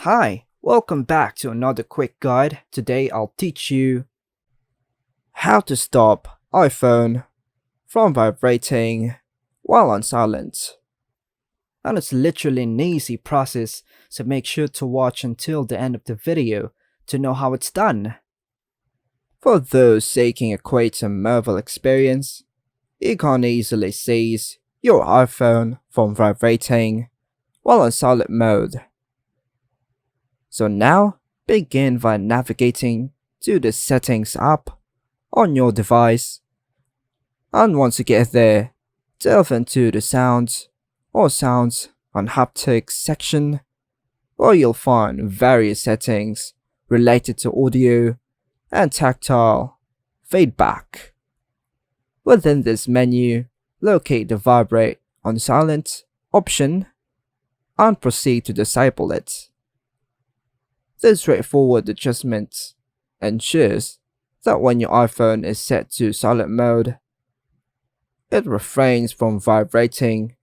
Hi, welcome back to another quick guide. Today I'll teach you how to stop iPhone from vibrating while on silent. And it's literally an easy process, so make sure to watch until the end of the video to know how it's done. For those seeking a quick and mobile experience, you can easily seize your iPhone from vibrating while on silent mode. So now, begin by navigating to the Settings app on your device, and once you get there, delve into the Sounds or Sounds and Haptics section, where you'll find various settings related to audio and tactile feedback. Within this menu, locate the Vibrate on Silent option and proceed to disable it. This straightforward adjustment ensures that when your iPhone is set to silent mode, it refrains from vibrating,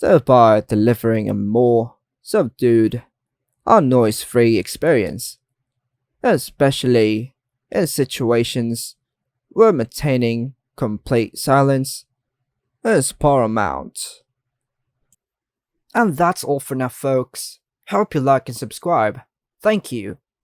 thereby delivering a more subdued and noise-free experience, especially in situations where maintaining complete silence is paramount. And that's all for now, folks. Hope you like and subscribe. Thank you.